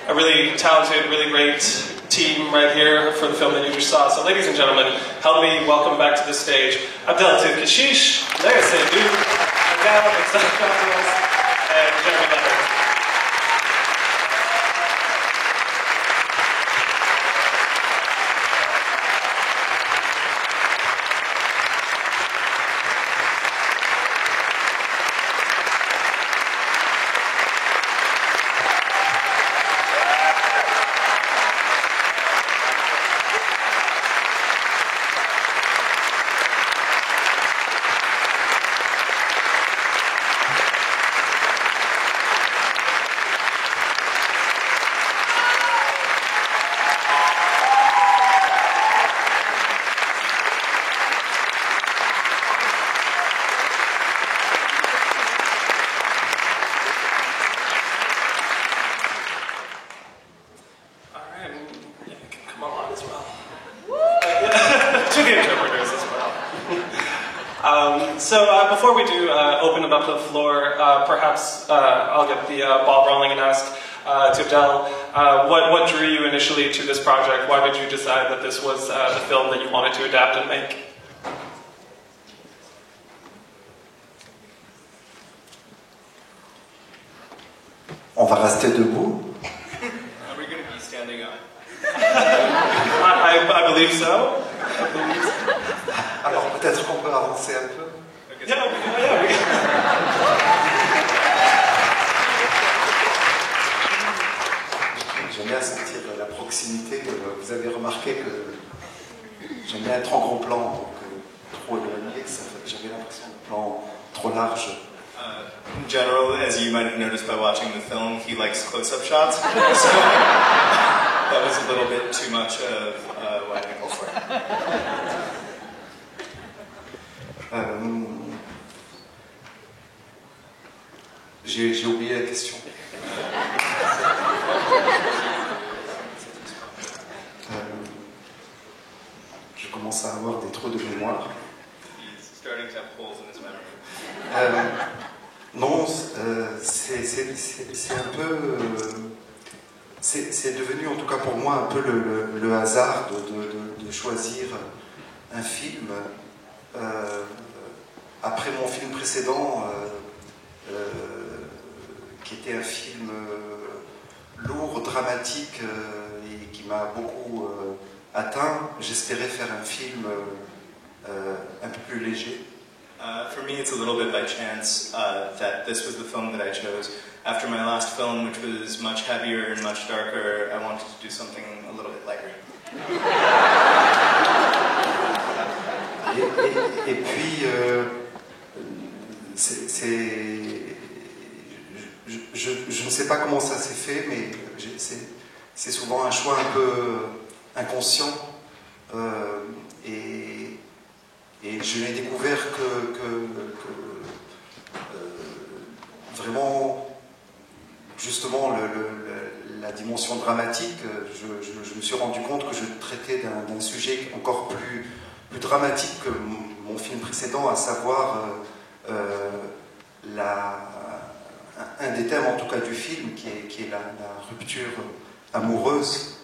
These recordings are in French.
a really talented, really great team right here for the film that you just saw. So ladies and gentlemen, help me welcome back to the stage Abdelatif Kechiche, Leia Seydoux, Adele Exarchopoulos, and Jeremy Leonard. Before we do open it up to the floor, perhaps I'll get the ball rolling and ask to Abdel, what drew you initially to this project? Why did you decide that this was the film that you wanted to adapt and make? On va rester debout. Are we going to be standing up? I believe so. Alors peut-être qu'on peut avancer un peu. J'aime bien sentir la proximité. Vous avez remarqué que j'aime bien être en gros plan, donc trop éloigné, j'avais l'impression de plan trop large. In general, as you might have noticed by watching the film, he likes close-up shots. So that was a little bit too much of what I go for. J'ai oublié la question. Je commence à avoir des trous de mémoire. Non, c'est un peu... c'est devenu, en tout cas pour moi, un peu le hasard de choisir un film. Après mon film précédent, qui était un film lourd, dramatique et qui m'a beaucoup atteint, j'espérais faire un film un peu plus léger. For me, it's a little bit by chance that this was the film that I chose. After my last film, which was much heavier and much darker, I wanted to do something a little bit lighter. Et puis, je ne sais pas comment ça s'est fait, mais c'est souvent un choix un peu inconscient. Et je n'ai découvert que vraiment, justement, la dimension dramatique. Je me suis rendu compte que je traitais d'un sujet encore plus dramatique que mon film précédent, à savoir un des thèmes, en tout cas, du film, qui est la rupture amoureuse,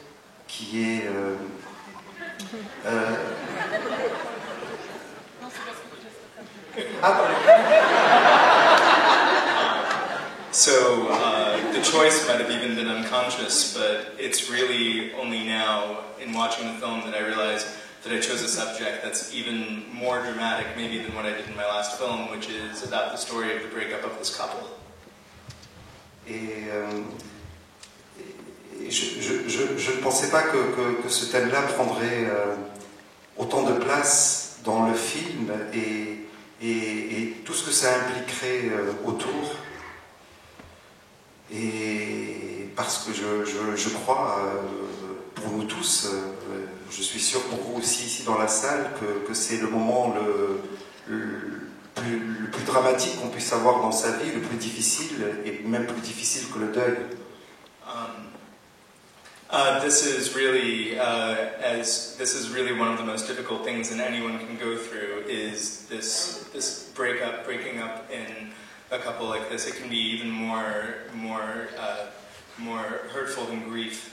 qui est... So the choice might have even been unconscious, but it's really only now, in watching the film, that I realized that I chose a subject that's even more dramatic, maybe, than what I did in my last film, which is about the story of the breakup of this couple. Et je ne pensais pas que ce thème-là prendrait autant de place dans le film et tout ce que ça impliquerait autour. Et parce que je crois, pour nous tous, je suis sûr pour vous aussi ici dans la salle, que c'est le moment le plus dramatique qu'on puisse avoir dans sa vie, le plus difficile, et même plus difficile que le deuil. This is really one of the most difficult things that anyone can go through, is this breaking up in a couple like this. It can be even more more hurtful than grief.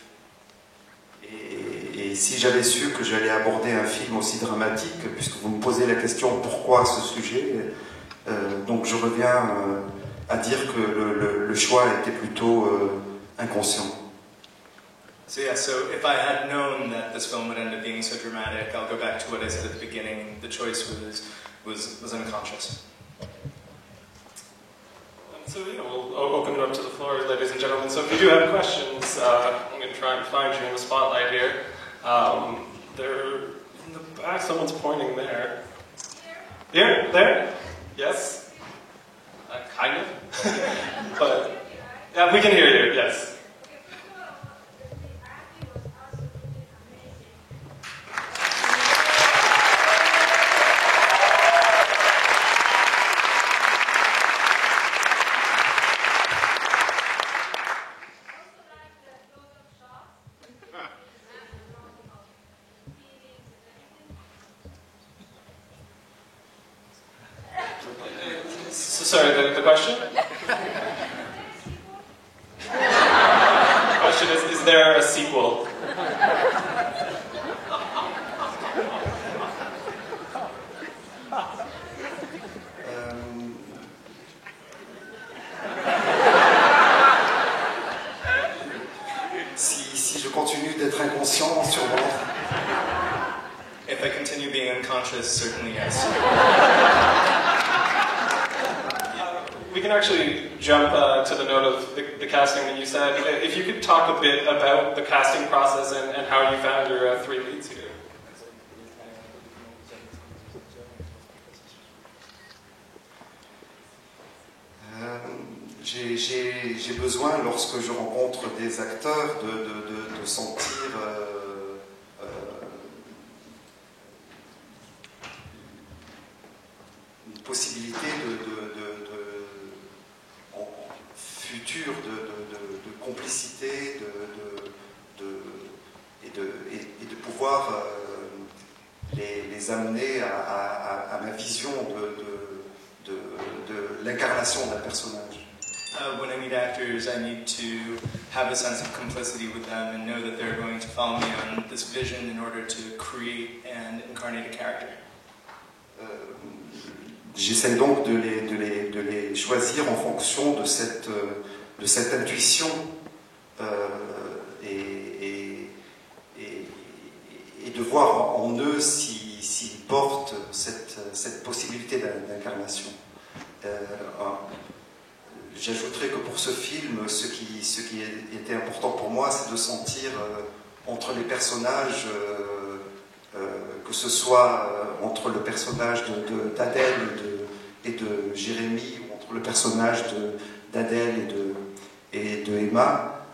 Et si j'avais su que j'allais aborder un film aussi dramatique, puisque vous me posez la question pourquoi ce sujet, donc je reviens à dire que le choix était plutôt inconscient. So yeah, so if I had known that this film would end up being so dramatic, I'll go back to what I said at the beginning. The choice was unconscious. So yeah, we'll open it up to the floor, ladies and gentlemen. So if you do have questions, I'm going to try and find you in the spotlight here. They're in the back. Someone's pointing there. Here? There? Yes? Kind of. But yeah, we can hear you. Yes. Sorry, the question? The question is there a sequel? Si je continue d'être inconscient, sûrement. If I continue being unconscious, certainly yes. We can actually jump to the note of the casting that you said. If you could talk a bit about the casting process and how you found your three leads here. J'ai besoin, lorsque je rencontre des acteurs, de sentir une possibilité future de complicité et de pouvoir les amener à ma vision de l'incarnation d'un personnage. When I meet actors, I need to have a sense of complicity with them and know that they're going to follow me on this vision in order to create and incarnate a character. J'essaie donc de les choisir en fonction de cette intuition et de voir en eux s'ils portent cette possibilité d'incarnation. J'ajouterais que pour ce film, ce qui était important pour moi, c'est de sentir entre les personnages, que ce soit entre le personnage d'Adèle et de Jérémy, ou entre le personnage d'Adèle et de Emma,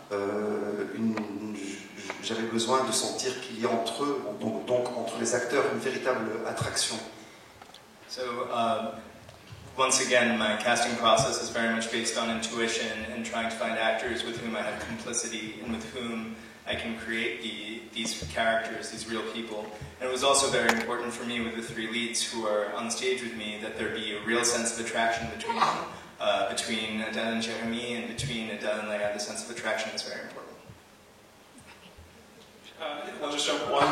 j'avais besoin de sentir qu'il y a entre eux, donc entre les acteurs, une véritable attraction. So, once again, my casting process is very much based on intuition and trying to find actors with whom I have complicity and with whom I can create these characters, these real people. And it was also very important for me with the three leads who are on stage with me that there be a real sense of attraction between Adèle and Jérémy, and between Adèle and Léa. The sense of attraction is very important. I'll just jump one.